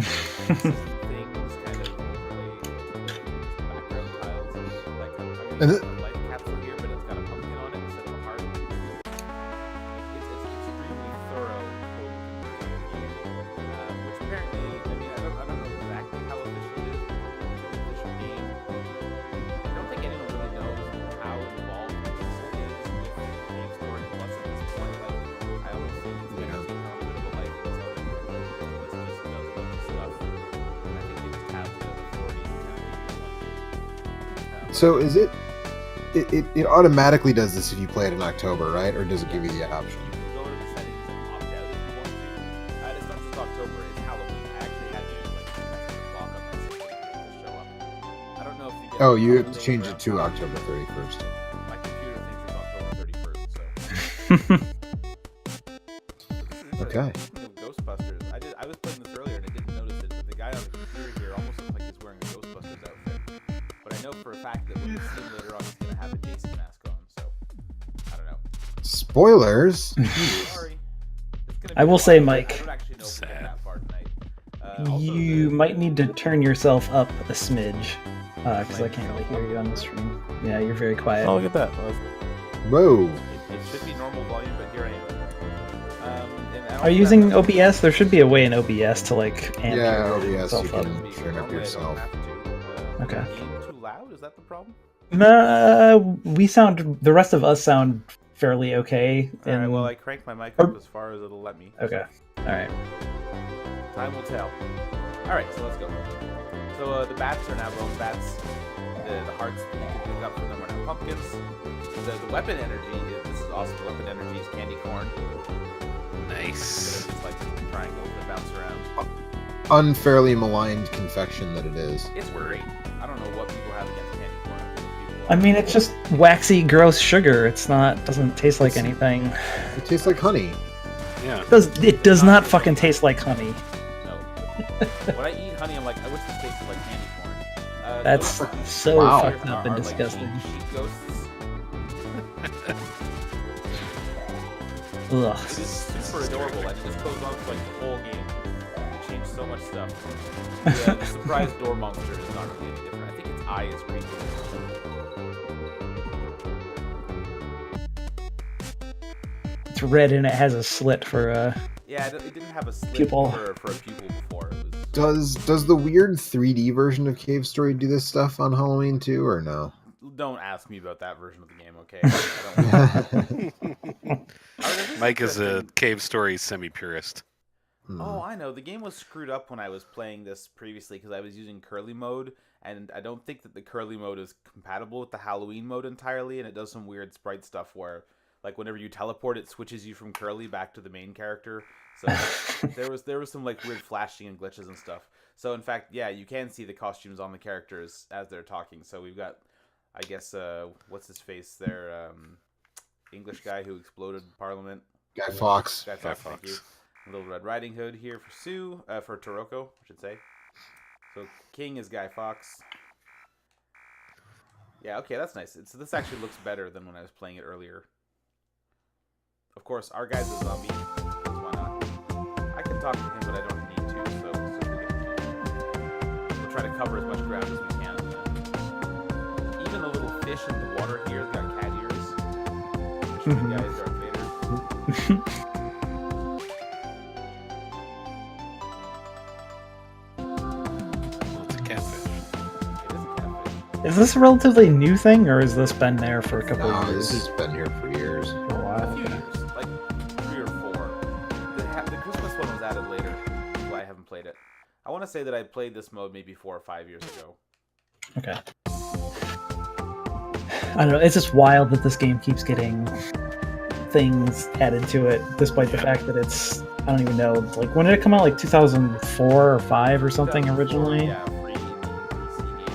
things kind of overlay the background tiles. Like I'm And using a life capsule here, but it's got a pumpkin on it instead of a heart. It's extremely thorough code conversion game, which apparently, I mean, I don't know exactly how efficient it is, but it's an efficient game. I don't think anyone really knows how involved this is with Cave Story Plus at this point. Like, I almost think it's going to take on a bit of a life of its own. This just does a bunch of stuff. And I think they just have the authority to kind of make this one. so is it automatically does this if you play it in October, right? Or does it give you the option? You can go to the settings and opt out if you want to. It's not just October, it's Halloween. I actually had to lock up my system to get it to show up. I don't know if you get Oh, you have to holidays change around it to Halloween. October 31st. My computer thinks it's October 31st, so. Okay. Speaking of Ghostbusters, I was playing this earlier and I didn't notice it, but the guy on the computer here almost looks like he's wearing a Ghostbusters outfit. But I know for a fact that when we see him later on, he's going to have a Jason mask on, so I don't know. Spoilers. Sorry. It's gonna be I will a say, while. Mike, I don't actually know if we get Sad. that far tonight. Also, You might need to turn yourself up a smidge, because I can't really hear you on the stream. Yeah, you're very quiet. Oh, look at that. Whoa. It should be normal volume, but here I am. And I also Are you using have- OBS? There should be a way in OBS to like amp Yeah, your OBS, you yourself up. can turn up Normally I yourself. don't have to. Okay. Is the game too loud? Is that the problem? The rest of us sound fairly okay. Alright, in- well, I cranked my mic up as far as it'll let me. Okay. Alright. Time will tell. Alright, so let's go. So the bats are now bone bats. The hearts that you can pick up from them are now pumpkins. The weapon energy, this is awesome. The weapon energy is candy corn. Nice. It's like triangles that bounce around. Unfairly maligned confection that it is. It's great. I don't know what people have against candy corn. I mean, it's just waxy, gross sugar. It's not. Doesn't taste like anything. It tastes like honey. Yeah. It does not fucking taste like honey. No. When I eat honey, I'm like, I wish this tasted like candy corn. That's Ghosts so Wow. fucked up and are like disgusting. sheep ghosts. Ugh. It is super adorable, and it just goes on for like the whole game. They changed so much stuff. The surprise door monster is not really any different. I think its eye is creepy. It's red and it has a slit for Yeah, it didn't have a slit Pupil. for a pupil before. It was. Does the weird 3D version of Cave Story do this stuff on Halloween too, or no? Don't ask me about that version of the game, okay? I don't Mike is a Cave Story semi-purist. Oh, I know. The game was screwed up when I was playing this previously because I was using curly mode, and I don't think that the curly mode is compatible with the Halloween mode entirely, and it does some weird sprite stuff where, like, whenever you teleport, it switches you from curly back to the main character. So there was some like weird flashing and glitches and stuff. So in fact, yeah, you can see the costumes on the characters as they're talking. So we've got, I guess, what's his face there? English guy who exploded Parliament. Guy Fawkes. Guy Fawkes, thank you. Little Red Riding Hood here for Sue, for Toroko, I should say. So King is Guy Fawkes. Yeah, okay, that's nice. So this actually looks better than when I was playing it earlier. Of course, our guy's a zombie. So why not? I can talk to him, but I don't need to. So we'll try to cover as much ground as we can. Even the little fish in the water here has got cat ears. Which guy is Darth Vader. Well, it's a catfish. It is a catfish. Is this a relatively new thing, or has this been there for a couple No, of this years? has been here for years. For a A while. few Okay. years, like 3 or 4. The Christmas one was added later, so I haven't played it. I want to say that I played this mode maybe 4 or 5 years ago. Okay. I don't know. It's just wild that this game keeps getting things added to it, despite the fact that it's, I don't even know, like, when did it come out? Like 2004 or 5 or something 2004, originally? Yeah, free PC game.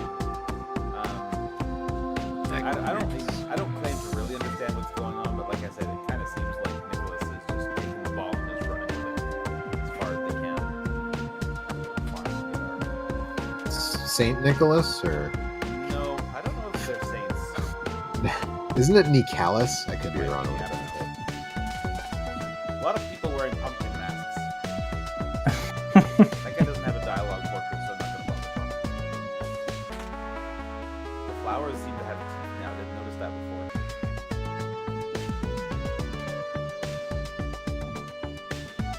I don't claim to really understand what's going on, but like I said, it kind of seems like Nicholas is just taking the ball and is running with it as far as they can. Farm they are. Saint Nicholas, or No, I don't know if they're saints. isn't it Nicalis? I could be wrong. Yeah, a lot of people wearing pumpkin masks. That guy doesn't have a dialogue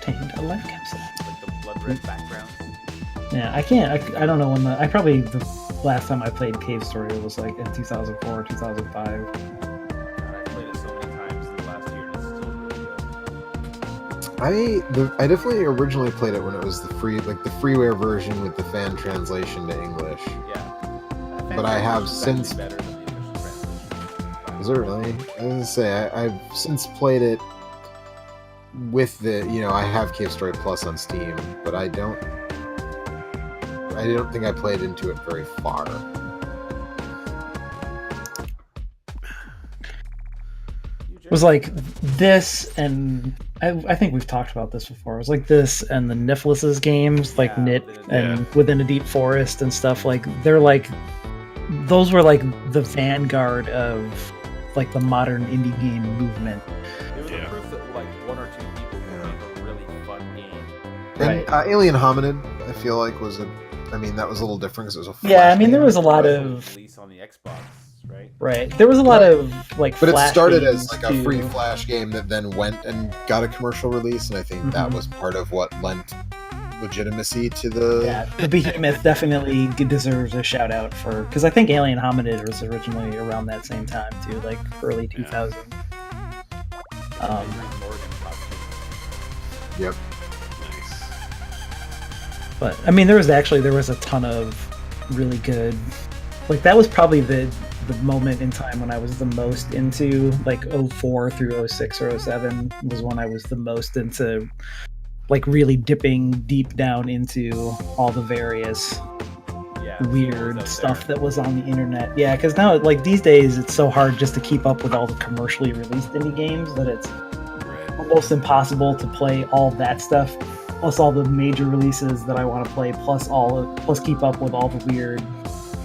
obtained a life capsule. Like the blood red backgrounds. Yeah, I can't. I don't know when I probably the last time I played Cave Story was like in 2004, 2005. God, I played it so many times in the last year, and it's still really good. I definitely originally played it when it was the freeware version with the fan translation to English. Yeah. But I have It's actually since- better than the official translation. Is it really? I was gonna say I've since played it with the I have Cave Story Plus on Steam, but I don't think I played into it very far. It was like this, and I think we've talked about this before. It was like this and the Niflis's games, like Yeah, Knit and yeah. Within a Deep Forest and stuff. Like they're like those were like the vanguard of like the modern indie game movement. It was Yeah. a proof that like one or two people could make a really fun game. And Right. Alien Hominid, I feel like was that was a little different because it was a Flash Yeah, I mean there game. was a lot It of was released on the Xbox, right? right. There was a lot of like, But it Flash started games, as like a too. free Flash game that then went and got a commercial release, and I think that Mhm. was part of what lent legitimacy to the. Yeah, the Behemoth definitely deserves a shout out for because I think Alien Hominid was originally around that same time too, like early 2000. And Green Morgan costume. Yep. Nice. But I mean, there was a ton of really good. Like that was probably the moment in time when I was the most into like 04 through 06 or 07 was when I was the most into like really dipping deep down into all the various Yeah. weird out stuff there. that was on the internet. Yeah, because now like these days it's so hard just to keep up with all the commercially released indie games that it's Right. almost impossible to play all that stuff, plus all the major releases that I want to play, plus keep up with all the weird.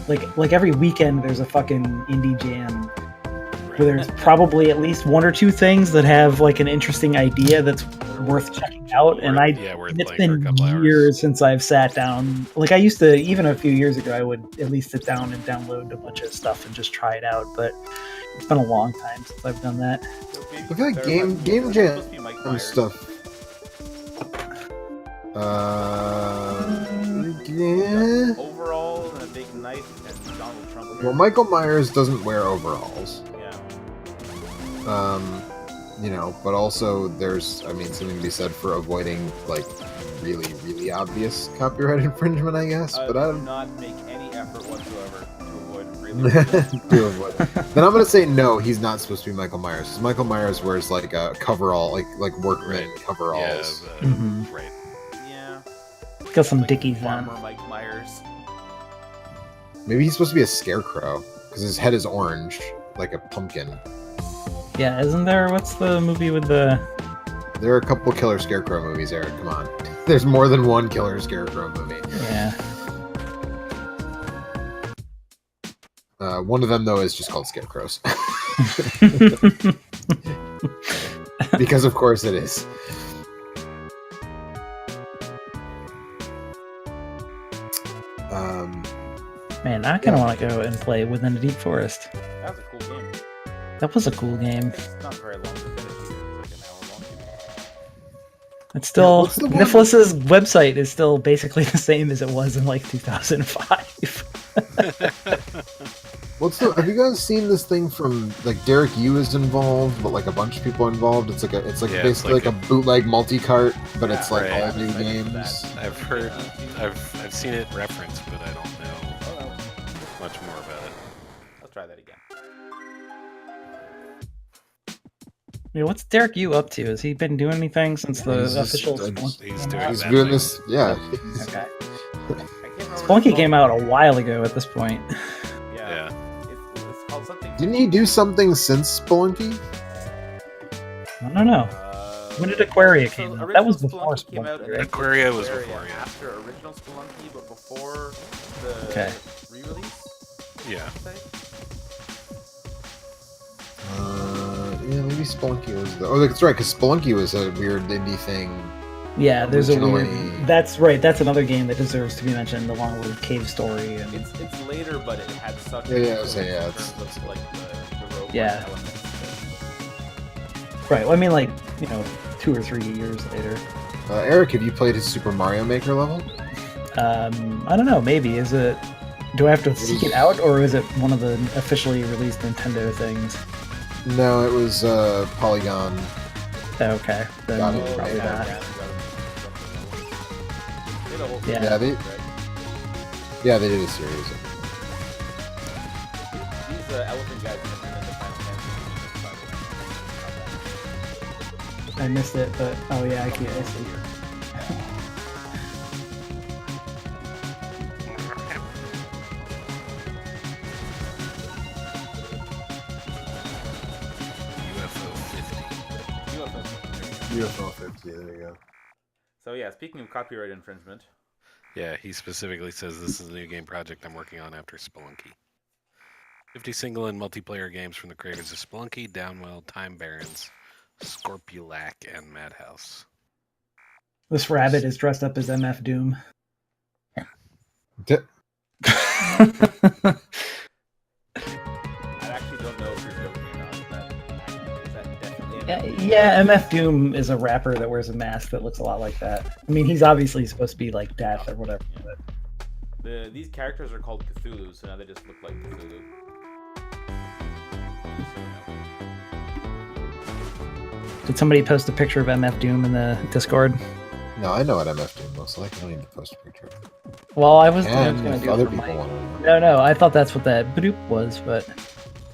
Like every weekend there's a fucking indie jam where there's probably at least one or two things that have like an interesting idea that's worth checking out, and Worth it's playing for a been couple hours. years since I've sat down. Like I used to, even a few years ago, I would at least sit down and download a bunch of stuff and just try it out. But it's been a long time since I've done that. I feel like Game Jam Supposed to be Mike and Myers. stuff. Yeah. Overall and a big knife and Donald Trump. Well, Michael Myers doesn't wear overalls. Yeah. But also there's, something to be said for avoiding like really, really obvious copyright infringement, I guess. But I do don't. not make any effort whatsoever to avoid really. Do avoid. Then I'm gonna say no. He's not supposed to be Michael Myers. 'Cause Michael Myers wears like a coverall, like workman Right. coveralls. Yeah, Mhm. right. Yeah. Got some Like Dickies Farmer on. Mike Myers. Maybe he's supposed to be a scarecrow because his head is orange, like a pumpkin. Yeah, isn't there? What's the movie with the? There are a couple Killer Scarecrow movies, Eric. Come on. There's more than one Killer Scarecrow movie. Yeah. One of them, though, is just called Scarecrows. Because, of course, it is. Man, I kind of want to go and play Within a Deep Forest. That was a cool game. That was a cool game. It's not very long to finish either. It's like an hour long. It's still what's the one- Niflis's website is still basically the same as it was in like 2005. Have you guys seen this thing from like Derek Yu is involved, but like a bunch of people involved? It's like Yeah, it's basically like like a bootleg multi-cart, but Yeah, it's like right. all new I'm excited for games. that. I've heard, I've seen it referenced, but I don't know Oh, much more about it. let's try that again. Yeah, what's Derek Yu up to? Has he been doing anything since the He's just- official he's Spelunky doing came out? He's that doing thing. this, yeah. Okay. I can't remember Spelunky what came it's out called. a while ago at this point. Yeah. Yeah. It's called something. Didn't he do something since Spelunky? I don't know. When did Aquaria so came out? original That was before Spelunky came out, Spelunky, and right? then Aquaria was Aquaria before, yeah. After original Spelunky, but before the Okay. re-release. Yeah. I'd say. Yeah, maybe Spelunky was the. Oh, that's right, because Spelunky was a weird indie thing. Yeah, there's a weird. Originally- That's right. That's another game that deserves to be mentioned, along with Cave Story and It's later, but it had such. Yeah, yeah, I a was saying, yeah, in it's- terms of, like the roguelike Yeah. elements. right. Well, I mean, like 2 or 3 years later. Eric, have you played his Super Mario Maker level? I don't know. Maybe is it? Do I have to seek it out, or is it one of the officially released Nintendo things? No, it was Polygon. Okay, then Got it. probably not. Yeah. Yeah. They did a series. These elephant guys in the Final Fantasy. I missed it, but oh yeah, I see. UFO 50, there you go. So yeah, speaking of copyright infringement, Yeah, he specifically says this is a new game project I'm working on after Spelunky. 50 single and multiplayer games from the creators of Spelunky, Downwell, Time Barons, Scorpulac, and Madhouse. This rabbit is dressed up as MF Doom. D- I actually don't know if you're joking or not. Is that definitely Yeah, MF Doom is a rapper that wears a mask that looks a lot like that. I mean, he's obviously supposed to be like Death or whatever. But these characters are called Cthulhu, so now they just look like Cthulhu. did somebody post a picture of MF Doom in the Discord? No, I know what MF Doom looks like. I don't need to post a picture. Well, I was And going to if do other it for people my... want to know. No, I thought that's what that bloop was, but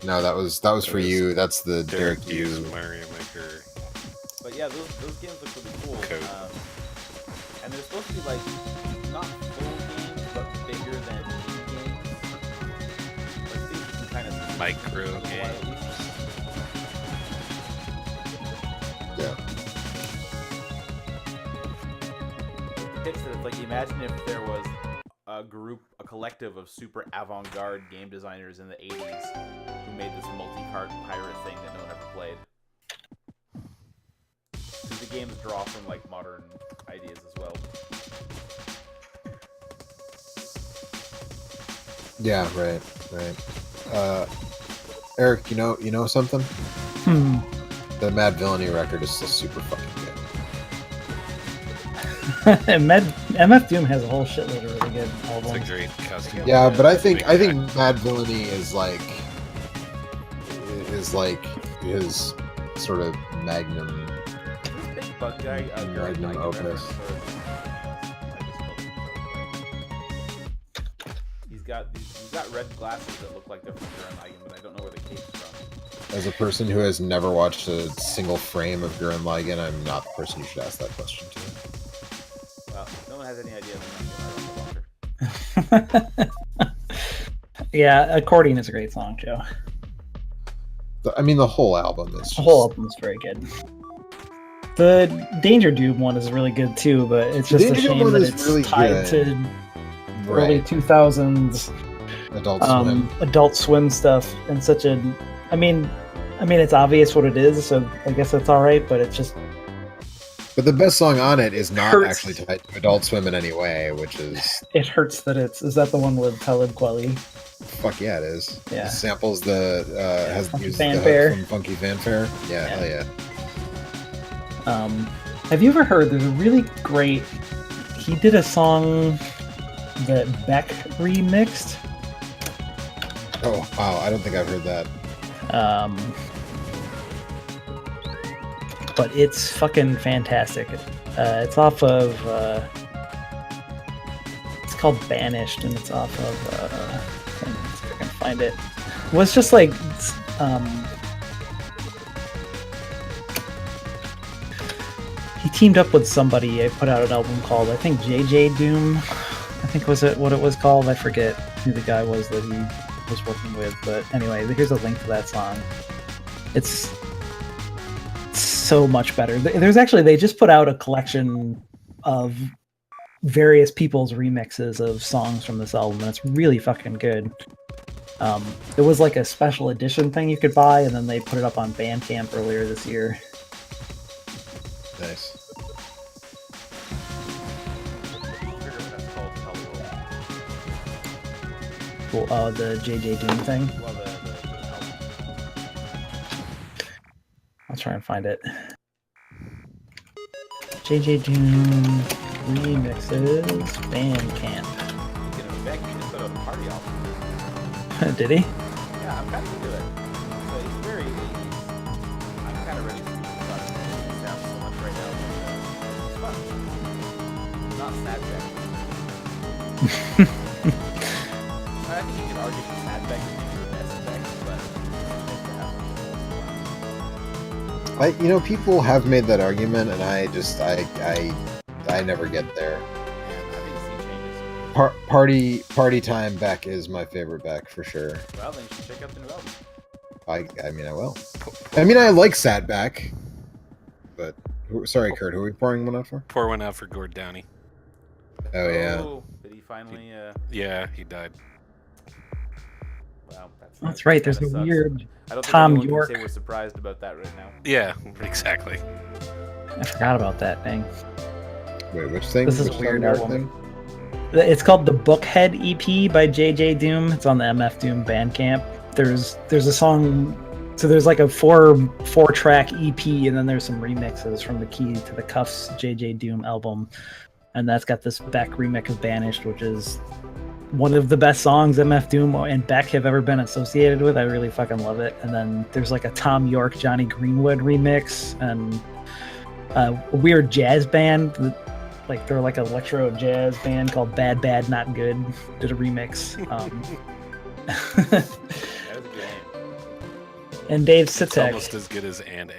No, that was for you. That's the Derek Hughes, Hughes. Mario Maker. But yeah, those games look really cool. Code. And they're supposed to be like not full games, but bigger than indie games. Like things you can kind of Micro at least. games. Yeah. It's that it's like imagine if there was a collective of super avant-garde game designers in the 80s who made this multi-card pirate thing that no one ever played. Because the games draw from like modern ideas as well. Yeah, right. Eric, you know something? The Mad Villainy record is still super fucking good. and MF Doom has a whole shitload of really good It's a albums. great custom. Yeah, but I think Big Mad Villainy is like his sort of magnum. This big bug guy, Garen Magnum Lagann opus. reference, I just spelled it. He's got red glasses that look like they're from Garen Lagann, but I don't know where the cape's from. As a person who has never watched a single frame of Gurren Lagann, I'm not the person you should ask that question to. Well, if no one has any idea, then I'm not the watcher. Yeah, Accordion is a great song, Joe. I mean, the whole album is just... The whole album is very good. The Danger Doom one is really good too, but it's just a Danger Doom shame one that is it's really tied good. to early 2000s Adult Swim. Adult Swim stuff and such a. I mean, it's obvious what it is, so I guess that's all right. But it's just But the best song on it is not Hurts. actually tied to Adult Swim in any way, which is... it hurts that it's. Is that the one with Talib Kweli? Fuck yeah, it is. Yeah. It samples the... has Funky used the Fanfare. hook from Funky Fanfare. Yeah, hell yeah. Have you ever heard? There's a really great. He did a song that Beck remixed. Oh, wow, I don't think I've heard that. But it's fucking fantastic. It's off of. It's called Banished, and it's off of. Let's see if I can find it. Well, it's just like. He teamed up with somebody. I put out an album called, I think, JJ Doom. I think was it what it was called. I forget who the guy was that he was working with. But anyway, here's a link to that song. It's so much better. There's actually, they just put out a collection of various people's remixes of songs from this album, and it's really fucking good. There was like a special edition thing you could buy, and then they put it up on Bandcamp earlier this year. Nice. Cool. Oh, the JJ Doom thing. Well, the album. I'll try and find it. JJ Doom remixes Bandcamp. Speaking of Beck, he just put out a party album. Did he? Yeah, I'm kind of into it. So it's very 80s. I'm kind of ready to speak about it. It sounds so much right now. It's fun. Not sad Beck. I think you can argue for sad Beck is maybe the best Beck, but it's nice to have People have made that argument, and I never get there. I think scene changes. Party time Beck is my favorite Beck for sure. Well, then you should check out the new album. I will. I mean, I like Sad Beck, but sorry, Kurt, who are we pouring one out for? Pour one out for Gord Downey. Oh yeah. Oh, did he finally? Yeah, he died. Wow, That's right. There's a kinda sucks. weird I don't think Tom anyone York. can say we're surprised about that right now. Yeah, exactly. I forgot about that thing. Wait, which thing? This is Which weird Tom York album. thing? It's called the Bookhead EP by JJ Doom. It's on the MF Doom Bandcamp. There's a song, so there's like a four track EP, and then there's some remixes from the Key to the Cuffs JJ Doom album, and that's got this Beck remix of Banished, which is one of the best songs MF Doom and Beck have ever been associated with. I really fucking love it. And then there's like a Tom York, Johnny Greenwood remix, and a weird jazz band. Like they're like an electro jazz band called Bad Bad Not Good. Did a remix. That was a good name. And Dave It's Sitek, almost as good as and.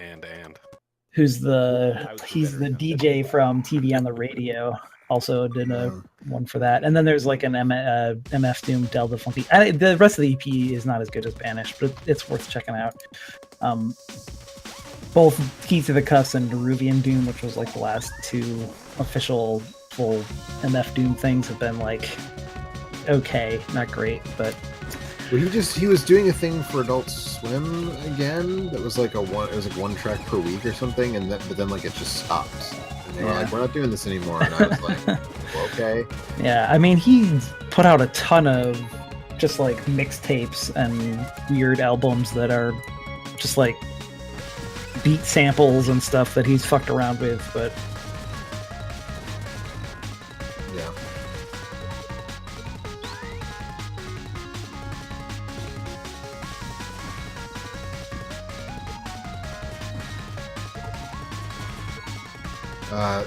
who's he's the DJ from TV on the Radio, also did a one for that. And then there's like an MF Doom Delta Funky. The rest of the EP is not as good as Banished, but it's worth checking out. Both Key to the Cuffs and Deruvian Doom, which was like the last two official full MF Doom things, have been like okay, not great, but Well, he was doing a thing for Adult Swim again. That was like one track per week or something, but then like it just stopped. And they were like, "We're not doing this anymore." And I was like, well, "Okay." yeah, I mean, he put out a ton of just like mixtapes and weird albums that are just like beat samples and stuff that he's fucked around with, but Yeah.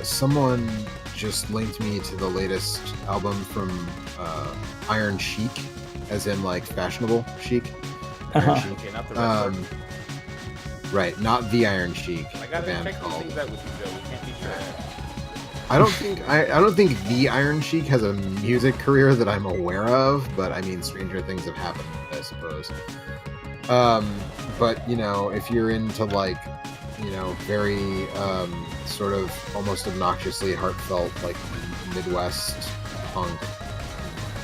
Someone just linked me to the latest album from Iron Chic, as in like fashionable chic. Iron Chic. Okay, not the rest. Right, not the Iron Chic. I The gotta band check these called. things out with you, Joe. We can't be sure. I don't think the Iron Sheik has a music career that I'm aware of, but I mean, stranger things have happened, I suppose. But if you're into like, very sort of almost obnoxiously heartfelt like Midwest punk,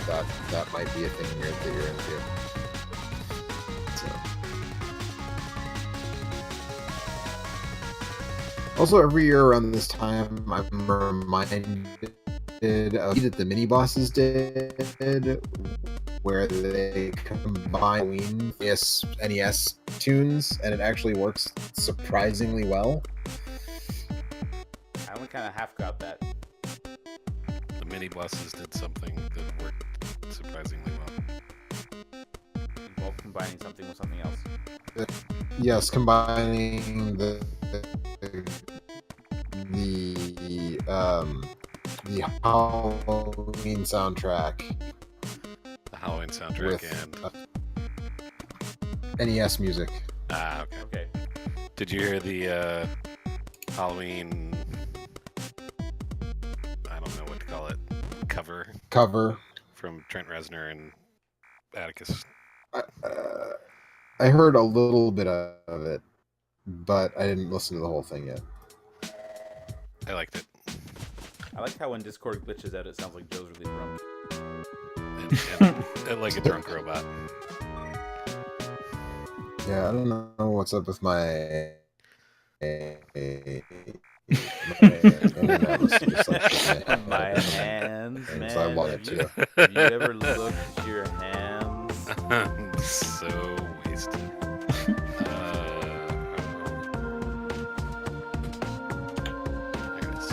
that might be a thing that you're into. So. Also, every year around this time, I'm reminded of that the Mini Bosses did, where they combine NES tunes, and it actually works surprisingly well. I only kind of half got that. The Mini Bosses did something that worked surprisingly well. Involved combining something with something else. Yes, combining the Halloween soundtrack. The Halloween soundtrack With, and NES music. okay. Okay. Did you hear the Halloween? I don't know what to call it. Cover from Trent Reznor and Atticus. I heard a little bit of it, but I didn't listen to the whole thing yet. I liked it. I like how when Discord glitches out, it sounds like Joe's really drunk. And like a drunk robot. Yeah, I don't know what's up with my internet. Must be just like My hands, and man. so I wanted to. Have you ever looked at your hands? I'm so wasted. There it is.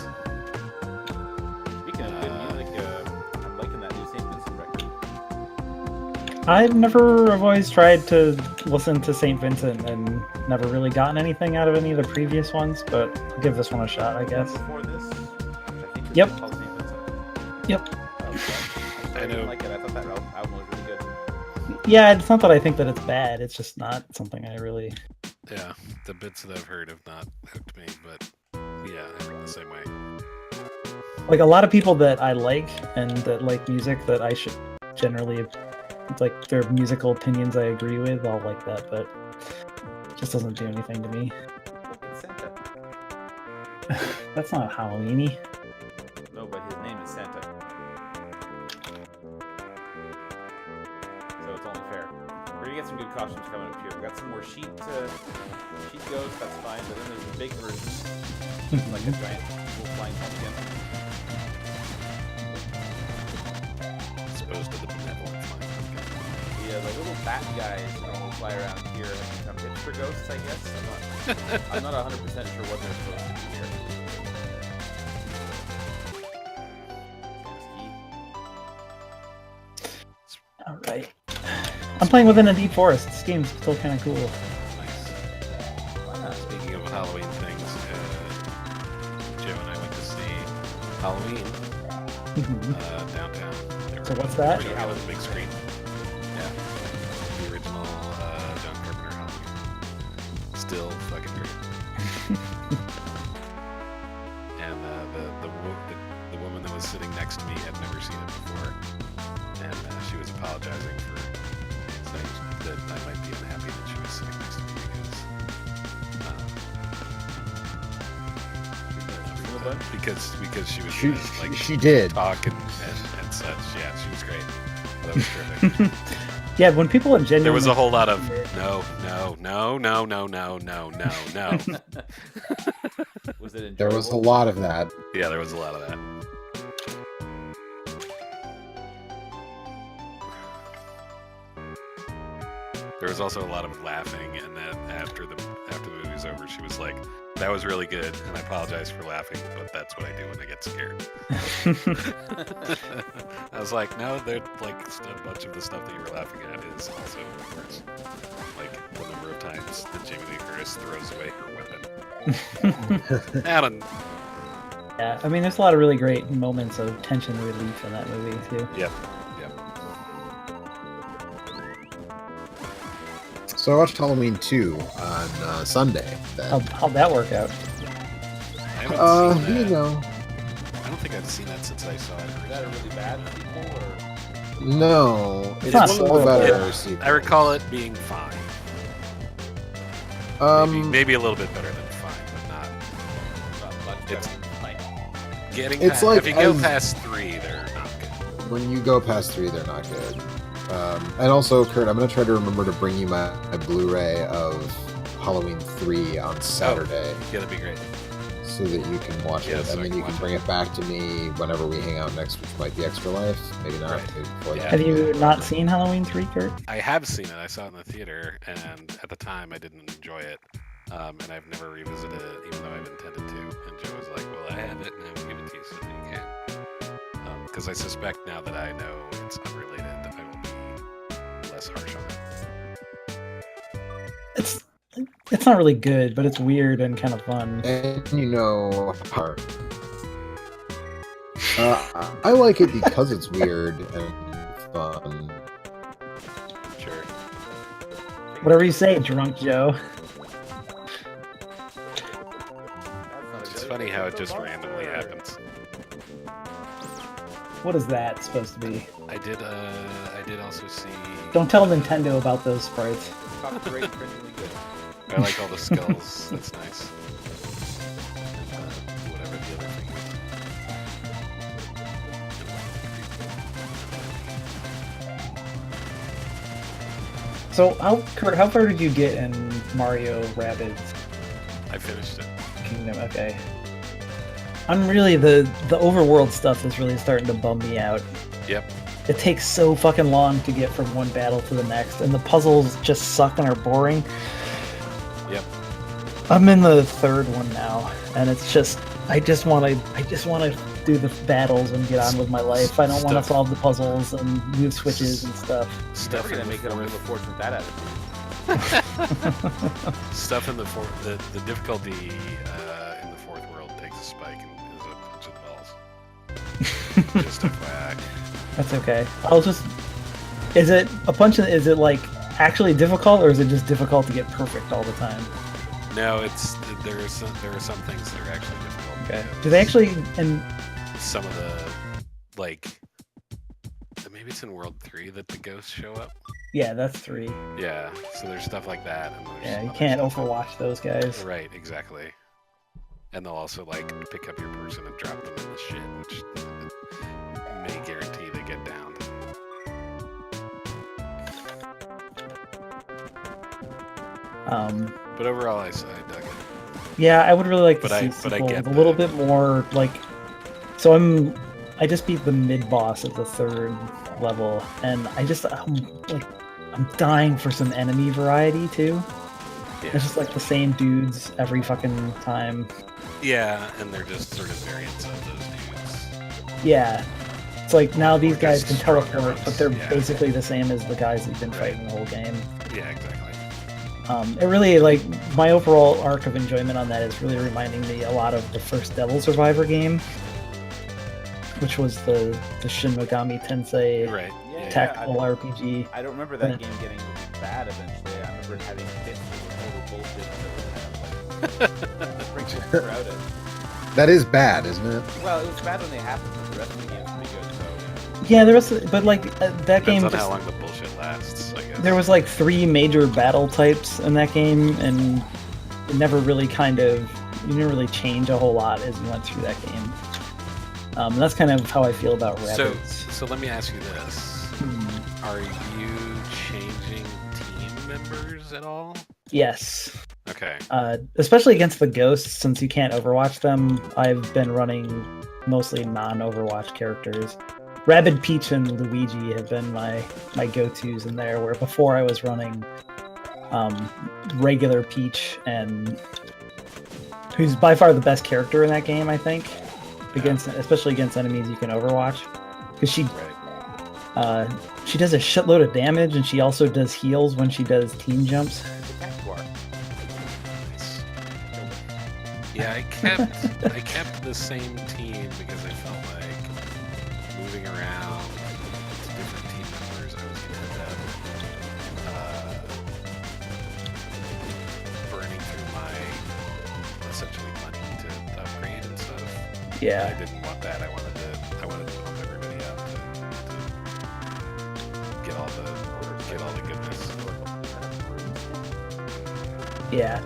I've always tried to listen to St. Vincent and never really gotten anything out of any of the previous ones, but I'll give this one a shot, I guess. Before this, which I think is Yep. called St. Vincent. Yep. I didn't like it. I thought that album was really good. Yeah, it's not that I think that it's bad, it's just not something I really... Yeah, the bits that I've heard have not hooked me, but yeah, I'm the same way. Like, a lot of people that I like and that like music that I should generally... like, their musical opinions I agree with, I'll like that, but it just doesn't do anything to me. It's Santa. That's not Halloween-y. No, but his name is Santa. So it's only fair. We're gonna get some good costumes coming up here. We got some more sheet ghosts, that's fine, but then there's the big version, like a giant little flying pumpkin. Exposed to the benevolent flying pumpkin. Yeah, the little bat guys normally fly around here and become hipster ghosts, I guess. I'm not 100% sure what they're supposed to do here. Alright. I'm playing within a deep forest. This game's still kind of cool. Nice. Speaking of Halloween things, Joe and I went to see Halloween downtown. So what's that? Showing it on the big screen. Yeah. The original John Carpenter Halloween. Still fucking great. And the woman that was sitting next to me had never seen it before, and she was apologizing for saying that I might be unhappy that she was sitting next to me because she was She did. talk and such. Yeah, she was great. That was terrific. Yeah, when people are genuinely... There was a whole lot of no. Was it enjoyable? There was a lot of that. Yeah, there was a lot of that. There was also a lot of laughing, and then after the movie was over, she was like, "That was really good, and I apologize for laughing, but that's what I do when I get scared." I was like, "No, they're like a bunch of the stuff that you were laughing at is also worse. Like the number of times that Jamie Lee Curtis throws away her weapon." Alan. Yeah, I mean, there's a lot of really great moments of tension relief in that movie, too. Yep. So I watched Halloween 2 on Sunday. How'd that work out? I haven't seen that. You know, I don't think I've seen that since I saw it. Is that a really bad sequel, or no, It's not it's one of the horrible. better sequels. I recall it being fine. Maybe a little bit better than fine, but not not much It's- better than like getting. It's past, like if you go as- past 3, they're not good. When you go past 3, they're not good. And also, Kurt, I'm going to try to remember to bring you my Blu-ray of Halloween 3 on Saturday Yeah, that'd be great. so that you can watch Yeah, it. so And I then can you can watch bring it back to me whenever we hang out next, which might be Extra Life. Maybe not. Right. Maybe before Yeah. that. Have you not seen Halloween 3, Kurt? I have seen it. I saw it in the theater, and at the time I didn't enjoy it. And I've never revisited it, even though I've intended to. And Joe was like, "Well, I have it, and I will give it to you so that you can." Because I suspect now that I know it's unrelated, I will be less harsh on it. It's not really good, but it's weird and kind of fun. And you know, I like it because it's weird and fun. Sure. Whatever you say, Drunk Joe. It's funny how it just randomly happens. What is that supposed to be? I did also see. Don't tell Nintendo about those sprites. copyright infringingly good. I like all the skulls. That's nice. Whatever the other thing is. So, Kurt, how far did you get in Mario Rabbids I finished it. Kingdom? Okay. I'm really the overworld stuff is really starting to bum me out. Yep. It takes so fucking long to get from one battle to the next, and the puzzles just suck and are boring. Yep. I'm in the third one now, and it's just I just want to do the battles and get on with my life. I don't want to Stuff. solve the puzzles and move switches and stuff. You're Stuff never in gonna the make it on Wheel fourth, of Fortune with that attitude. stuff in the fourth. The difficulty in the fourth world takes a spike and is a bunch of balls. Just FYI. That's okay. I'll just. Is it a punch? Is it like actually difficult, or is it just difficult to get perfect all the time? No, there are some things that are actually difficult. Okay. because Do they actually? And some of the like maybe it's in World 3 that the ghosts show up. yeah, that's 3. Yeah, so there's stuff like that, and there's Yeah, you other can't stuff. overwatch those guys. Right, exactly. And they'll also like pick up your person and drop them in the shit, which may guarantee they get down. But overall, I dug it. Yeah, I would really like to But see I sequels get a little the- bit more like. So I just beat the mid boss of the 3rd level, and I'm dying for some enemy variety too. Yeah. It's just like the same dudes every fucking time. Yeah, and they're just sort of variants of those dudes. Yeah, it's like now these Or guys just can stronger teleport, ones, but they're yeah. basically the same as the guys that you've been Right. fighting the whole game. Yeah, exactly. It really, like, my overall arc of enjoyment on that is really reminding me a lot of the first Devil Survivor game, which was the Shin Megami Tensei Right. Yeah, tactical I RPG. don't remember that game getting bad eventually. I remember it having bits that were total bullshit that was kind of like sprinkled throughout it. That is bad, isn't it? Well, it was bad when they happened, but the rest of the game's pretty good. So Yeah, there was, but like that Depends game. on Just, how long the bullshit lasts, I guess. there was like 3 major battle types in that game, and it never really you didn't really change a whole lot as you went through that game. And that's kind of how I feel about Rabbids. So let me ask you this. Hmm. Are you changing team members at all? Yes. Okay. Especially against the ghosts, since you can't overwatch them, I've been running mostly non-overwatch characters. Rabid Peach and Luigi have been my go-tos in there, where before I was running regular Peach, and who's by far the best character in that game, I think, especially against enemies you can overwatch, because she does a shitload of damage, and she also does heals when she does team jumps. it's a tactical arc. Nice. Yeah, I kept the same team because I felt like moving around to different team members, I was gonna end up burning through my essentially money to upgrade and stuff. Yeah. I didn't want that. I wanted to pump everybody up to get all the goodness. Yeah,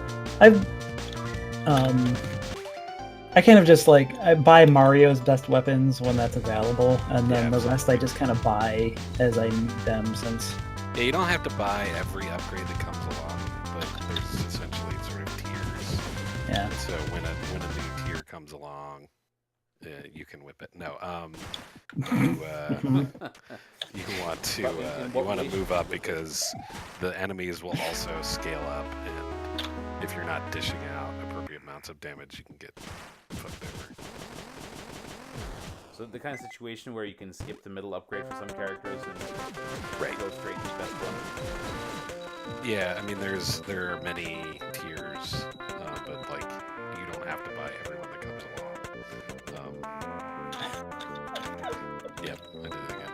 I kind of just like I buy Mario's best weapons when that's available, and then Yeah. the rest I just kind of buy as I need them. Since Yeah, you don't have to buy every upgrade that comes along, but there's essentially sort of tiers. yeah, So when a new tier comes along, you can whip it. No, you want to In what way? move up because the enemies will also scale up, and if you're not dishing out appropriate amounts of damage, you can get fucked over. So the kind of situation where you can skip the middle upgrade for some characters and Right. go straight to the best one. Yeah, I mean there are many tiers, but like you don't have to buy everyone that comes along. Yep, I did it again.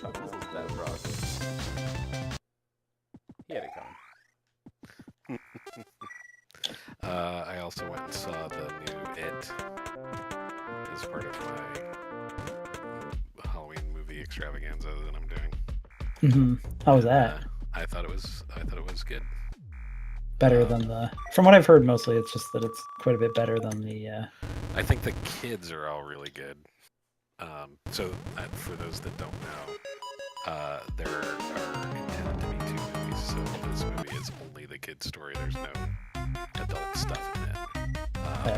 Shot missiles that rock. He had it coming. I also went and saw the new It as part of my Halloween movie extravaganza that I'm doing. how was that? I thought it was good. Better than the? From what I've heard, mostly it's just that it's quite a bit better than the. I think the kids are all really good. So for those that don't know, there are intended to be 2 movies. So this movie is only the kid's story. There's no adult stuff in it.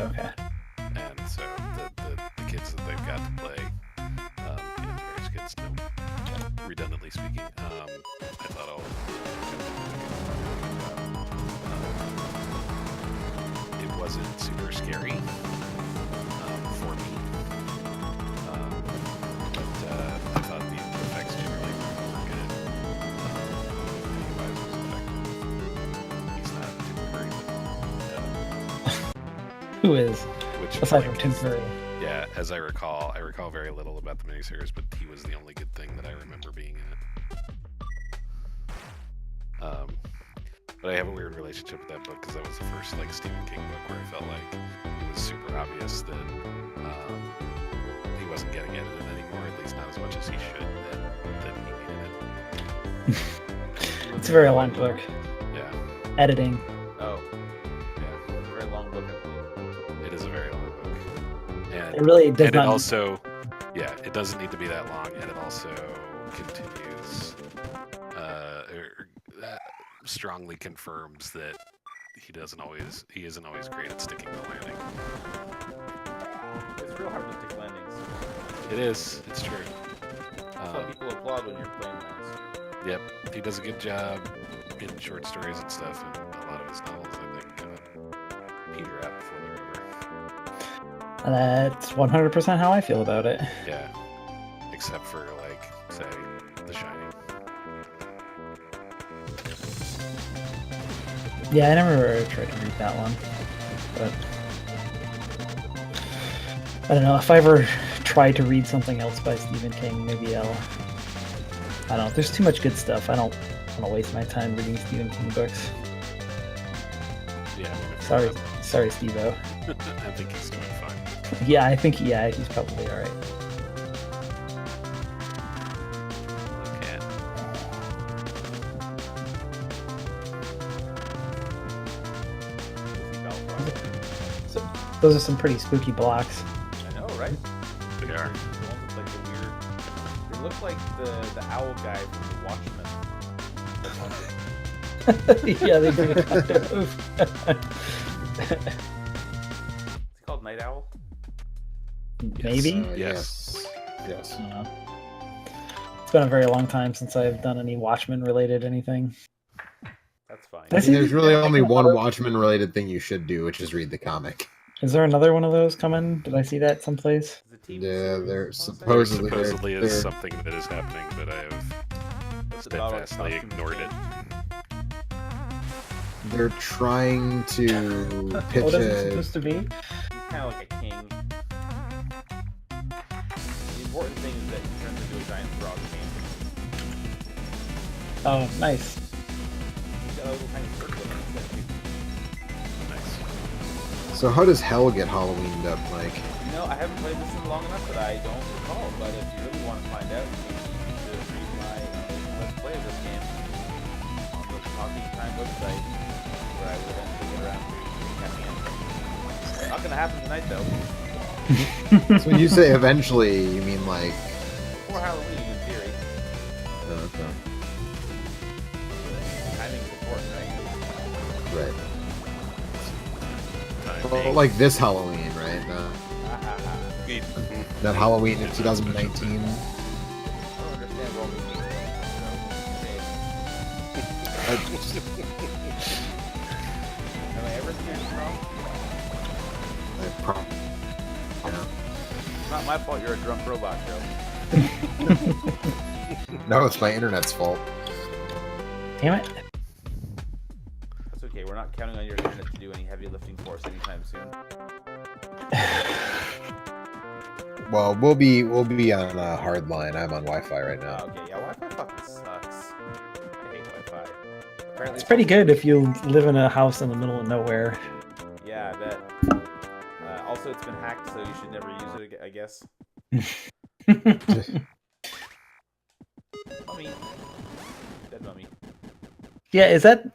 Okay. And so the kids that they've got to play, and various kids, no, redundantly speaking, I thought all wasn't super scary for me. But I thought the effects generally were good. Pennywise was effective. He's not Tim Curry. Who is? Which, Aside like, from Tim Curry. yeah, as I recall very little about the miniseries, but he was the only good thing that I remember being in it. But I have a weird relationship with that book because that was the first like Stephen King book where I felt like it was super obvious that he wasn't getting edited anymore, at least not as much as he should. That he needed it. It's a very long book. Yeah, Editing. Oh, yeah, it's a very long book, I believe. it is a very long book, and It really does and not. it also, yeah, it doesn't need to be that long, and it also continues, strongly confirms that he isn't always great at sticking the landing. It's real hard to stick landings. It is, it's true. That's why people applaud when you're playing lands. Yep, he does a good job in short stories and stuff, and a lot of his novels, I think, kind of peter out before they're over. That's 100% how I feel about it. Yeah, except for, like, say, The Shining. Yeah, I never tried to read that one, but I don't know. If I ever try to read something else by Stephen King, maybe I don't know. There's too much good stuff. I don't want to waste my time reading Stephen King books. Yeah, I mean, if Sorry, you're sorry, Steve-O. not- I think he's doing fine. Yeah, I think he's probably all right. Okay. Those are some pretty spooky blocks. I know, right? They are. The ones with like the weird. They look like the owl guy from The Watchmen. Yeah, they do. Kind of. Is he called Night Owl? Maybe. Yes. Yes. I don't know. It's been a very long time since I've done any Watchmen related anything. That's fine. That's- There's really only one Watchmen related thing you should do, which is read the comic. Is there another one of those coming? Did I see that someplace? Is it TV Yeah, series, they're I wanna say? supposedly- Supposedly they're- is something that is happening, but I have What's it about, like, steadfastly costume ignored it. They're trying to pitch What is it a. supposed to be? He's kind of like a king. The important thing is that he turns into a giant frog king. Oh, nice. He's got a little tiny circle in his head, too. Nice. So how does Hell get Halloweened up, Mike? You know, I haven't played this in long enough that I don't recall, but if you really want to find out, you need to read my Let's Play of this game on the Talking Time website, where I will eventually get around to recapping it. Not gonna happen tonight, though. So when you say eventually, you mean like. Before Halloween, in theory. Oh, okay. Timing is important, right? Right. Time Well, being- like this Halloween, right? Neat. That Halloween in 2019. I don't understand what all this means. Have I ever seen it wrong? Yeah. It's not my fault you're a drunk robot, Joe. No, it's my internet's fault. Damn it. That's okay, we're not counting on your internet to do any heavy lifting for us anytime soon. Well, we'll be on a hard line. I'm on Wi-Fi right now. Okay, yeah, Wi-Fi fucking sucks. I hate Wi-Fi. Apparently It's pretty good if you live in a house in the middle of nowhere. Yeah, I bet. Also, it's been hacked, so you should never use it, I guess. Mummy. Dead mummy. Yeah, is it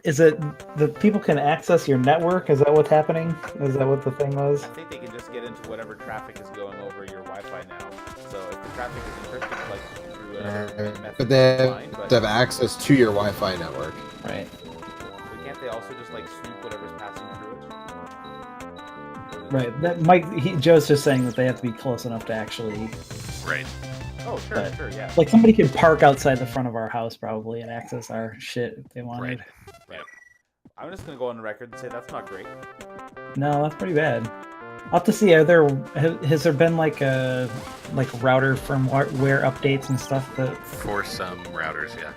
the people can access your network? Is that what's happening? Is that what the thing was? I think they can just get into whatever traffic is going over your Wi-Fi now. So if the traffic is encrypted, like through a method, But they it's fine, have to have access to your Wi-Fi network. Right. but can't they also just like snoop whatever's passing through it? Right. That Joe's just saying that they have to be close enough to actually, Right. Oh, sure, But- sure, yeah. like, somebody could park outside the front of our house probably and access our shit if they wanted. Right. I'm just gonna go on the record and say that's not great. No, that's pretty bad. I'll have to see. Has there been like router firmware updates and stuff that For some routers, yeah.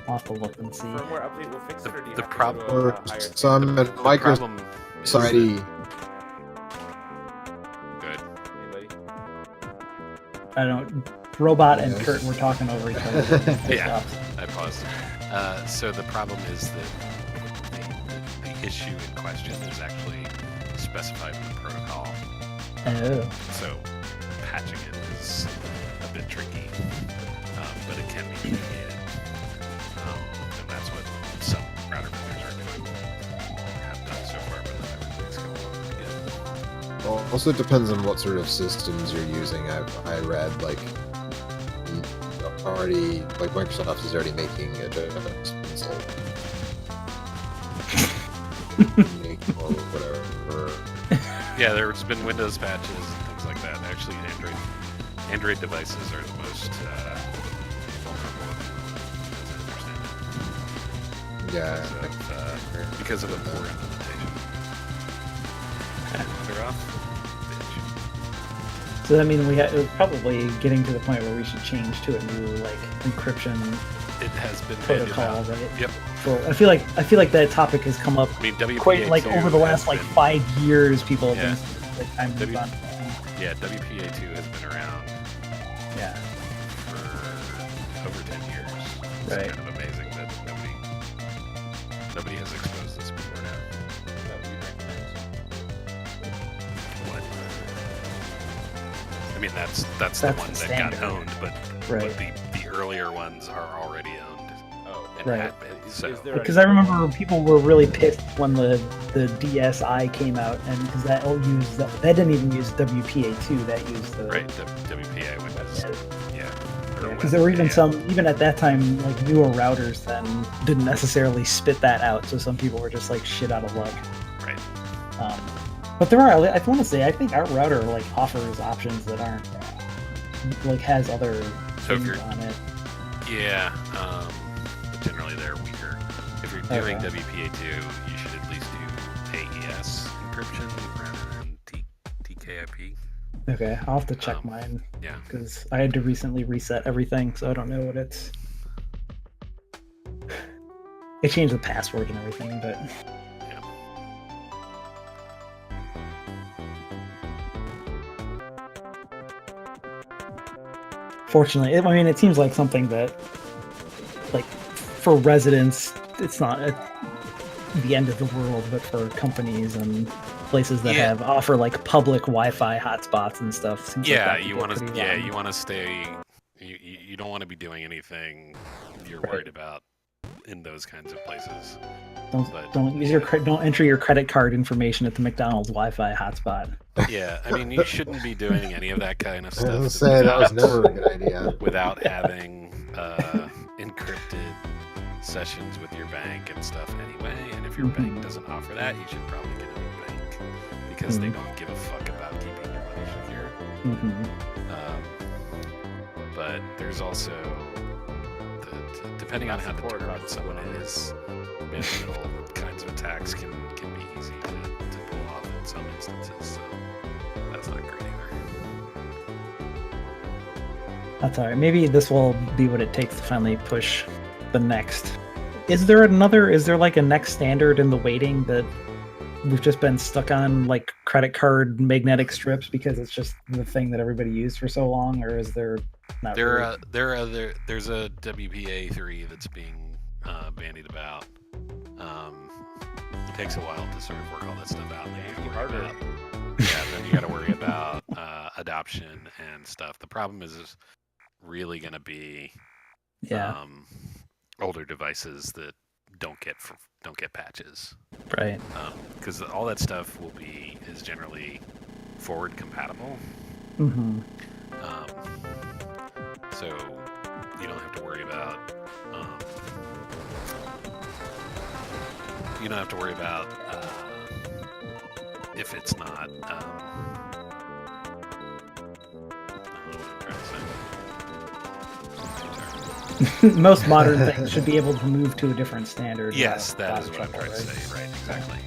I'll have to look and see? Firmware update will fix it, or do you The have to problem- go to Or a higher some at The Microsoft problem is already. good. Anybody? I don't. Robot and Yes. Kurt were talking over each other. Yeah. I paused. So the problem is that the issue in question is actually specified in the protocol. Oh. So patching it is a bit tricky, but it can be mitigated. And that's what some router builders are doing, or have done so far, but not everything's going on. Well, also depends on what sort of systems you're using. I read like already like Microsoft is already making adjustments or whatever. Yeah, there's been Windows patches and things like that. Actually, Android devices are the most vulnerable, as I understand it, because of a poor implementation. They're off. So that means it was probably getting to the point where we should change to a new like encryption It has been bandied protocol, about. right? Yep. I feel like that topic has come up I mean, WPA2 quite like over the last has like been- 5 years. People have Yeah. been like time to move on. Yeah, WPA2 has been around Yeah. for over 10 years. It's Right. kind of amazing that nobody has exposed this before now. That would be recommended. What? I mean, that's the That's one the that standard. got owned, but Right. the earlier ones are already owned. Oh, And Right. had been, so Is there Because I remember people were really pissed when the DSi came out, and because that didn't even use WPA2, that used the right, the WPA Windows, yeah. or Because there were even WPA. even at that time, like newer routers then didn't necessarily spit that out. So some people were just like shit out of luck. Right. But there are, I want to say, I think our router like offers options that aren't like has other So if things you're- on it. Yeah, but generally they're weaker. If you're doing Okay. WPA2, you should at least do AES encryption rather than TKIP. Okay, I'll have to check mine Yeah. because I had to recently reset everything, so I don't know what it's. It changed the password and everything, but Yeah. fortunately, I mean, it seems like something that, like, for residents, it's not the end of the world, but for companies and places that Yeah. offer like public Wi-Fi hotspots and stuff. Seems like Yeah, that could you get want to. pretty Yeah, long. you want to stay. You don't want to be doing anything you're Right. worried about in those kinds of places. but- Don't use don't enter your credit card information at the McDonald's Wi-Fi hotspot. Yeah, I mean, you shouldn't be doing any of that kind of I was gonna stuff say that was never a good idea. without having encrypted sessions with your bank and stuff anyway. And if your bank Mhm. doesn't offer that, you should probably get a new bank because they Mhm. don't give a fuck about keeping your money secure. Hmm. But there's also, depending on how Support determined across the someone board. is, little kinds of attacks can be easy to pull off in some instances. So that's not great either. That's all right. Maybe this will be what it takes to finally push the next. Is there like a next standard in the waiting that we've just been stuck on, like credit card magnetic strips because it's just the thing that everybody used for so long, or is there not? really? There's a WPA3 that's being bandied about. It takes a while to sort of work all that stuff out. Then you gotta worry about, then you got to worry about adoption and stuff. The problem is really going to be Yeah. older devices that don't get patches, Right. because all that stuff is generally forward compatible. Mm-hmm. So you don't have to worry about if it's not I don't know what I'm trying to say. Most modern things should be able to move to a different standard. Yes, without that is what I'm trouble, trying to right? say. Right, exactly.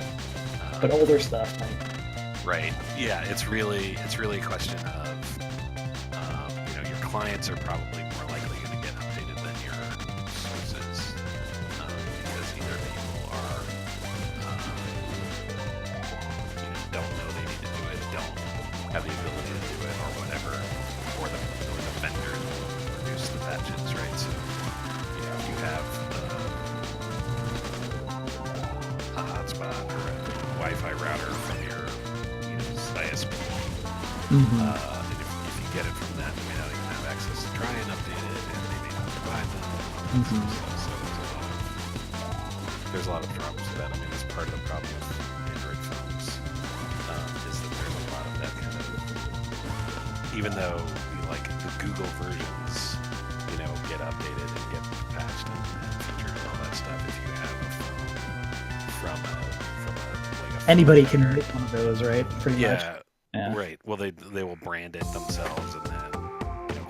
But older stuff, like Right. Yeah, it's really a question of your clients are probably more likely going to get updated than your sources because either people are don't know they need to do it, don't have the ability to do it, or whatever, or the vendor will produce the patches, right? So if you have a hotspot or a Wi-Fi router from your ISP. Mhm. And if you get it from them, you may not even have access to try and update it, and they may not provide them. Mhm. So there's a lot of troubles with that. I mean, that's part of the problem with Android phones is that there's a lot of that kind of. Even though like the Google versions, get updated and get patched and featured and all that stuff, if you have a phone from a Anybody phone can vendor, make one of those, right? Pretty much. Yeah. right. Well, they will brand it themselves and then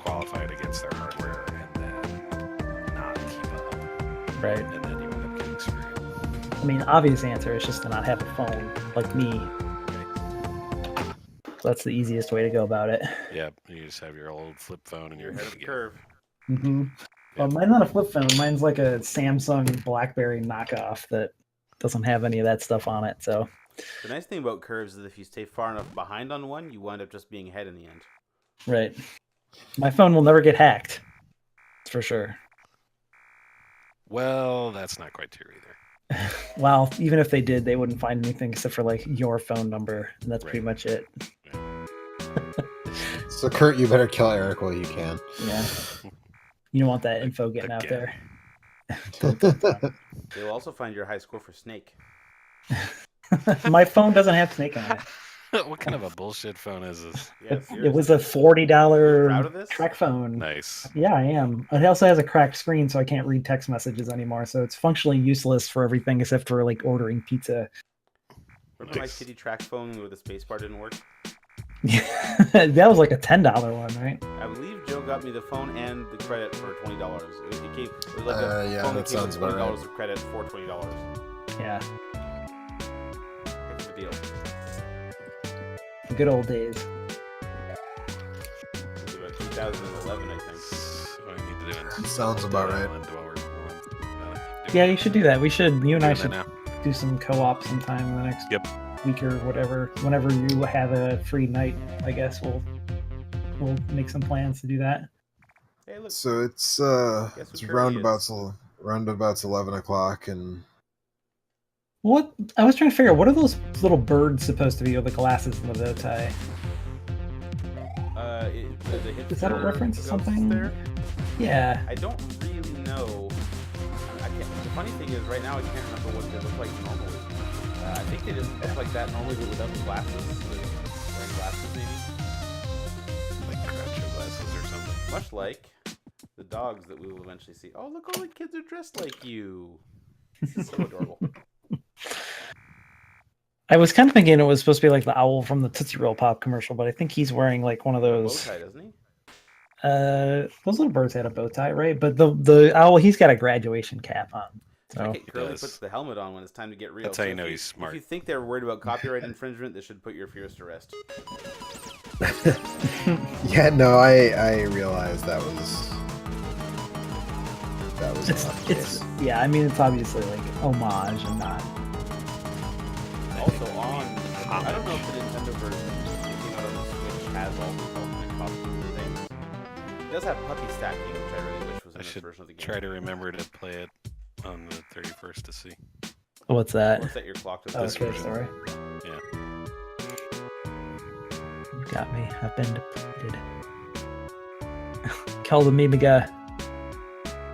qualify it against their hardware and then not keep up, Right. and then you end up getting screwed. I mean, obvious answer is just to not have a phone like me. So that's the easiest way to go about it. Yeah, you just have your old flip phone and You're you're ahead good of to the go. curve. Mm-hmm. Well, mine's not a flip phone. Mine's like a Samsung BlackBerry knockoff that doesn't have any of that stuff on it. So The nice thing about curves is if you stay far enough behind on one, you wind up just being ahead in the end. right, my phone will never get hacked. That's for sure. Well, that's not quite true either. Well, even if they did, they wouldn't find anything except for like your phone number, and that's pretty Right. much it. So Kurt, you better kill Eric while you can. Yeah. You don't want that info getting out Again. there. They will also find your high score for Snake. My phone doesn't have Snake on it. What kind of a bullshit phone is this? Yeah, It was a seriously. You're proud of $40 this? Trek phone. Nice. Yeah, I am. It also has a cracked screen, so I can't read text messages anymore. So it's functionally useless for everything except for like ordering pizza. Remember my Nice. shitty track phone where the spacebar didn't work? That was like a $10 one, right? I believe Joe got me the phone and the credit for $20. It was like a Yeah, phone that came with sounds about $20 right. of credit for $20. Yeah, Heck of a deal. the good old days. It was about 2011, I think. So I need to do it. Sounds about right. Yeah, you should do that. You and I Doing should that do some co-op sometime in the next Yep. week or whatever. Whenever you have a free night, I guess we'll make some plans to do that. Hey, look. So it's Guess it's who Kirby roundabouts 11 o'clock, and What I was trying to figure out, what are those little birds supposed to be with the glasses and the bow tie? The Is that a hipster reference to ghosts something? There? Yeah. I don't really know. I can't, the funny thing is, right now I can't remember what they look like normally. I think they just look like that normally, but without the glasses. Wearing glasses, maybe. Like Groucho glasses or something. Much like the dogs that we will eventually see. Oh, look, all the kids are dressed like you. This is so adorable. I was kind of thinking it was supposed to be like the owl from the Tootsie Roll Pop commercial, but I think he's wearing like one of Bow those. tie, doesn't he? Those little birds had a bow tie, right? But the owl, he's got a graduation cap on. So Okay, Curly does. puts the helmet on when it's time to get real. That's how you if know he's smart. If you think they're worried about copyright infringement, this should put your fears to rest. yeah, no, I realized that was not the it's case. yeah, I mean it's obviously like homage and not. Also on, I don't know if the Nintendo version that came out on the Switch has all the ultimate costumes and things. It does have puppy stacking, which I really wish was in I this should version of the game. try to remember to play it on the 31st to see. What's that? Or set your clock to Oh, this okay, version. sorry. Yeah. You got me. I've been depleted. Kill the Mimiga.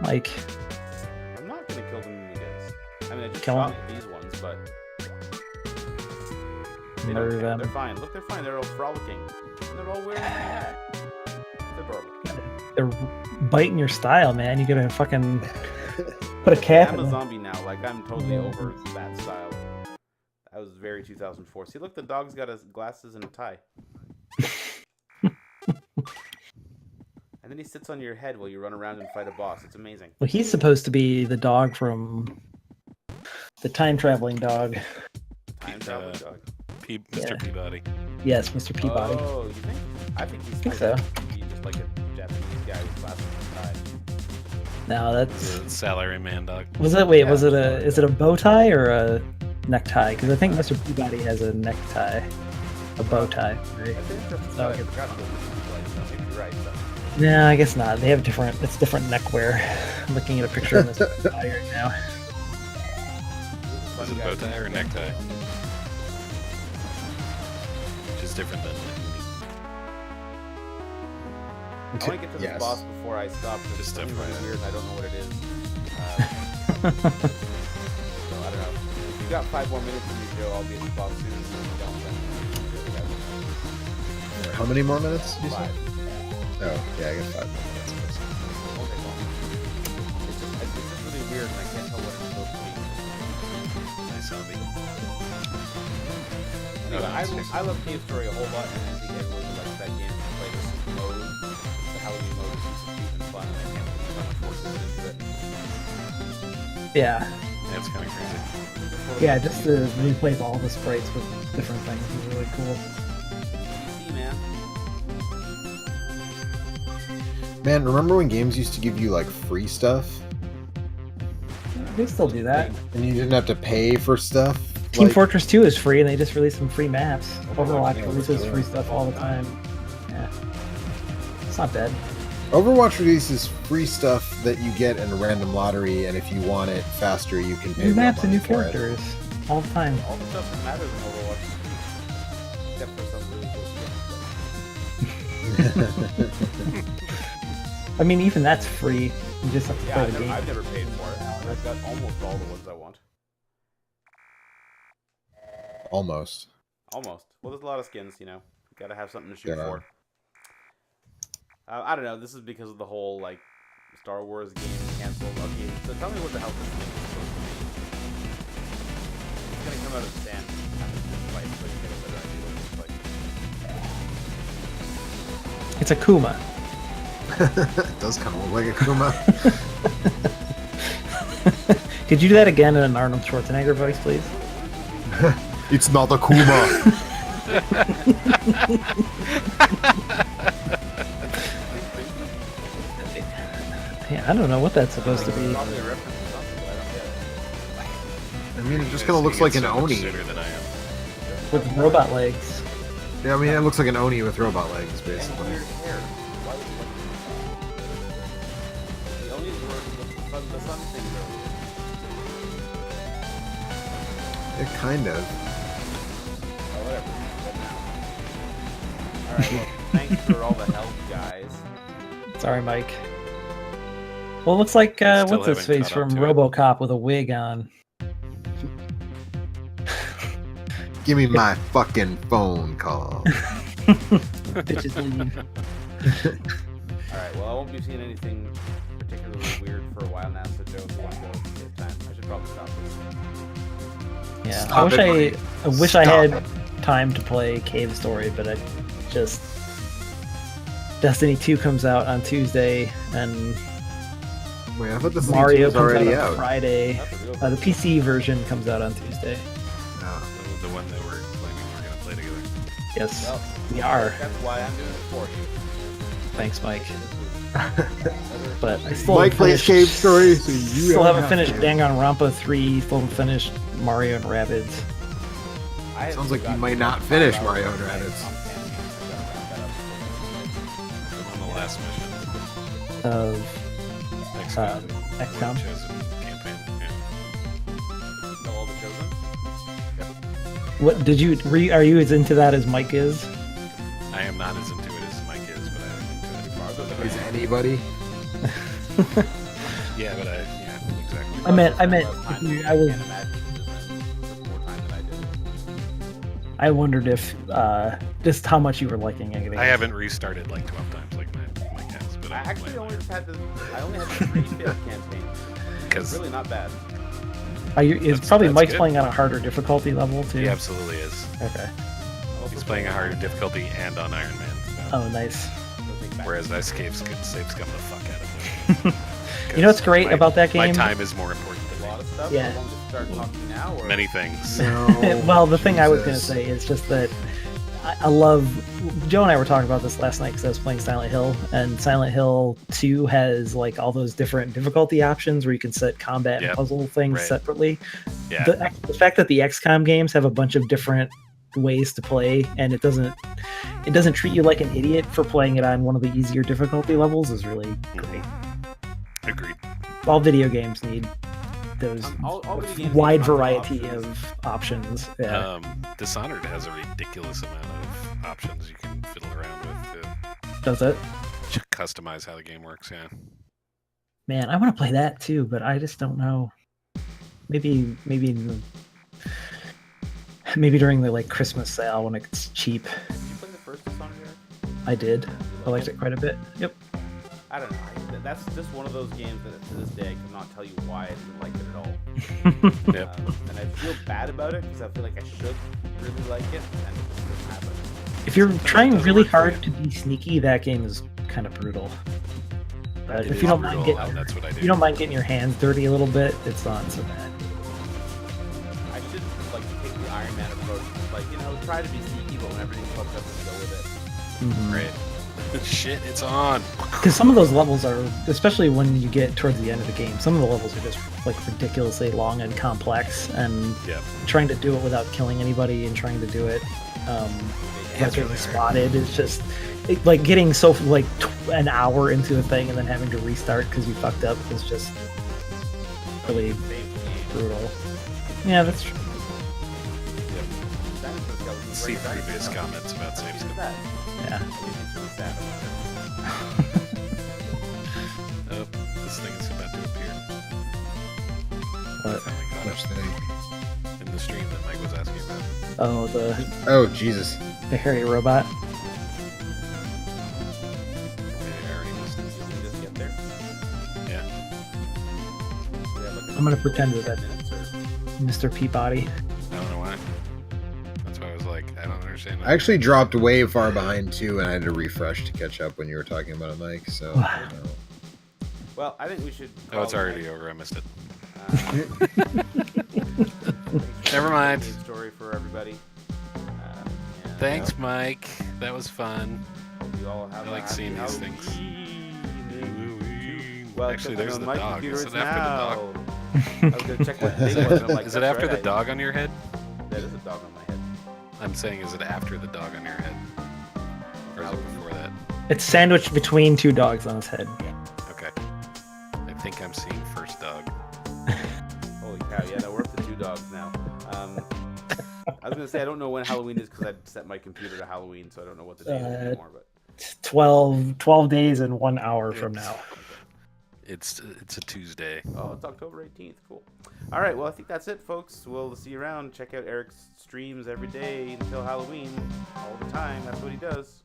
Like, I'm not gonna kill the Mimigas. I mean, I just Kill shot 'em. these ones, but they don't murder care. them. They're fine. Look, they're fine. They're all frolicking, and they're all wearing a hat. It's adorable. They're biting your style, man. You gotta fucking put a cap I'm in a them. zombie now. Like, I'm totally over that style. That was very 2004. See, look, the dog's got his glasses and a tie. And then he sits on your head while you run around and fight a boss. It's amazing. Well, he's supposed to be the dog from the time traveling dog. Time traveling dog. Mr. Yeah. Peabody. Yes, Mr. Peabody. Oh, you think? I think he's think so. just like a Japanese guy with glasses and tie. No, that's The salary man dog. was it. Wait, Yeah, was it sorry. is it a bow tie or a necktie? Because I think Mr. Peabody has a necktie, a bow tie. Right? That's interesting. Oh, I okay. forgot about this. So maybe you're right. So. No, I guess not. They have different. It's different neckwear. I'm looking at a picture of Mr. Peabody right now. Is it a bow tie or a necktie? Which is different than I want to get to this Yes. boss before I stop. 'Cause Just it's something really FYI. weird and I don't know what it is. So I don't know. If you got 5 more minutes in your show, I'll be at the boss soon. If you don't, then How many more minutes did you say? 5. Oh, yeah, I guess 5 more minutes. Won't take long. It's just really weird and I can't tell what it's supposed to be. nice zombie. Anyway, it's- I love Cave Story a whole lot, and I think everyone who likes that game should play this mode. The Halloween mode is just cute and fun, and I can't believe how much work goes into it. Yeah, Yeah, it's kind of crazy. yeah. Just to replace all the sprites with different things is really cool. PC, man. Man, remember when games used to give you like free stuff They still do that. and you didn't have to pay for stuff? Team Like, Fortress 2 is free, and they just released some free maps. Overwatch yeah, releases that's free true. stuff all the time. Yeah, it's not bad. Overwatch releases free stuff that you get in a random lottery, and if you want it faster, you can pay New more maps and money new for it. characters all the time. All the stuff that matters in Overwatch is free. Except for some really cool skins. I mean, even that's free. You just have to Yeah, play the game. I've never paid for it. I've got almost all the ones I want. Almost. Almost. Well, there's a lot of skins, you know. You gotta have something to shoot Yeah. for. I don't know. This is because of the whole, like, Star Wars game canceled. Okay, so tell me what the hell this thing is supposed to be. It's gonna come out of the stand after this fight, so you get a better idea what it looks like. It's a Kuma. It does kind of look like a Kuma. Could you do that again in an Arnold Schwarzenegger voice, please? It's not a Kuma. Yeah, I don't know what that's supposed to be. Probably a reference to something, but I don't get it. I mean, it You just guys kind of looks think like it's an so much Oni. sooner than I am. With robot legs. Yeah, I mean, it looks like an Oni with robot legs, And basically. weird hair. Why would the only word the sun things are weird. It kind of. Oh, whatever. But now. Alright, well, thanks for all the help, guys. Sorry, Mike. Well, it looks like Still what's his haven't face caught up from to it. RoboCop with a wig on. Give me my fucking phone call. Bitches leave. Alright, well, I won't be seeing anything particularly weird for a while now, so Joe, if you want to go save time, I should probably stop this. Yeah, Stop I wish it, I Mike. wish I Stop had it. time to play Cave Story, but I just Destiny 2 comes out on Tuesday, and Wait, I thought this Mario was comes already out on out. Friday. That's a real The PC version comes out on Tuesday. Oh. The one that we're claiming we're gonna play together. Yes, Well, we are. that's why I'm doing it for you. Thanks, Mike. Another- But I still Mike haven't plays finished, Cave Story, so you still haven't have finished to. Danganronpa 3. Still haven't finished Mario and Rabbids. I have Sounds like you forgotten might not 5 finish hours Mario of and playing Rabbids. on Campaign. I gotta wrap that up. On the last mission. Of XCOM. XCOM. Chosen campaign. Yeah. Know all the chosen? What did you? Are you as into that as Mike is? I am not as into it as Mike is, but I am into it. Is anybody? Yeah, but yeah, exactly. I meant- Less time I can't imagine you just spent more time than I did. I wondered if just how much you were liking it. I haven't restarted like 12 times like Mike has, but I I'm actually playing only mine. had the 3 failed campaigns. It's 'Cause- really not bad. Are you? Is That's- probably that's Mike's good. playing on a harder difficulty level too. He absolutely is. Okay. He's playing a harder difficulty and on Iron Man. So. Oh, nice. Whereas I save scum the fuck out of it. You know what's great My- about that My game? time is more important A than me. lot of stuff. Yeah. How long does start talking now? Or? Many things. No. Well, the thing I was going to Jesus. say is just that I love. Joe and I were talking about this last night because I was playing Silent Hill, and Silent Hill 2 has like all those different difficulty options where you can set combat Yep. and puzzle things Right. separately. Yeah. The fact that the XCOM games have a bunch of different ways to play, and it doesn't treat you like an idiot for playing it on one of the easier difficulty levels is really great. Agreed. All video games need those All video games wide need tons of variety options. of options. Yeah. Dishonored has a ridiculous amount of options you can fiddle around with Does it? to customize how the game works. Yeah. Man, I want to play that too, but I just don't know. Maybe during the like Christmas sale when it's cheap. Did you play the first Dishonored, Eric? I did. You I like liked it quite a bit. Yep. I don't know. That's just one of those games that to this day I cannot tell you why I didn't like it at all. Yep. And I feel bad about it because I feel like I should really like it, and it just doesn't happen. If you're Sometimes it trying doesn't really work for hard you. to be sneaky, that game is kind of brutal. But It if is you don't brutal, mind getting, and that's what I do. you don't mind getting your hands dirty a little bit, it's not so bad. I should like take the Iron Man approach, like try to be sneaky, but when everything's fucked up, just go with it. Right. Shit, it's on. Because some of those levels are, especially when you get towards the end of the game, some of the levels are just like ridiculously long and complex, and Yep. trying to do it without killing anybody and trying to do it without getting really hard. spotted is just like getting so like an hour into a thing and then having to restart because you fucked up is just really Same game. brutal. Yeah, that's true. That is the skeleton. See Right, right? previous comments about Look saves. at that. Yeah. It's really sad. Oh, this thing is about to appear. But, Finally got Which it thing? in the stream that Mike was asking about. oh, the Oh Jesus! hairy robot. Maybe I already missed it. Did we just get there? Yeah. We have, like, I'm gonna pretend that 10 minutes, or- Mr. Peabody. I don't know why. That's why I was like, I don't understand. I actually dropped way far behind too, and I had to refresh to catch up when you were talking about it, Mike. So. I don't know. Well, I think we should. Oh, it's call it already night. over. I missed it. Thanks Never mind. for the story for everybody. And, Thanks, Mike. That was fun. hope you all have I a like happy seeing these things. Halloween. Well, Actually, check there's on the my dog. computer, Is it's it after the dog? now. I was gonna check what the date was, and I'm like, Is it that's after right, the dog on your head? That is a dog on my head. I'm saying, is it after the dog on your head? Or is it before that? It's sandwiched between two dogs on his head. Okay. I think I'm seeing first dog. Holy cow! Yeah, no, we're up to 2 dogs now. I was gonna say I don't know when Halloween is because I set my computer to Halloween, so I don't know what the date is anymore. But 12 days and 1 hour from now. It's a Tuesday. oh, it's October 18th. Cool. All right. Well, I think that's it, folks. We'll see you around. Check out Eric's streams every day until Halloween, all the time. That's what he does.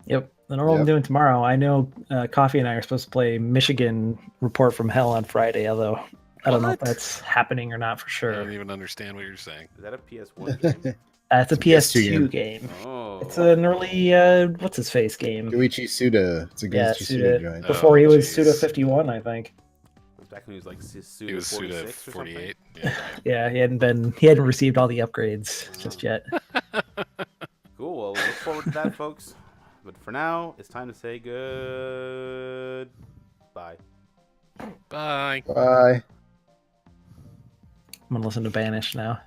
Yep. And what I'm Yep. doing tomorrow, I know Coffee and I are supposed to play Michigan Report from Hell on Friday, although I don't know if What? that's happening or not for I sure. don't even understand what you're saying. Is that a PS1 game? It's a PS2 PS2 game. Oh. It's an early, what's his face game? Goichi Suda. It's a Yeah, Goichi Suda. Suda joint. Before he was jeez. Suda 51, I think. It was back when he was like Suda He was Suda 46 or something. 48. Yeah. Yeah, he hadn't received all the upgrades just yet. Cool. Well, look forward to that, folks. But for now, it's time to say good. Bye. Bye. Bye. I'm gonna listen to Banish now.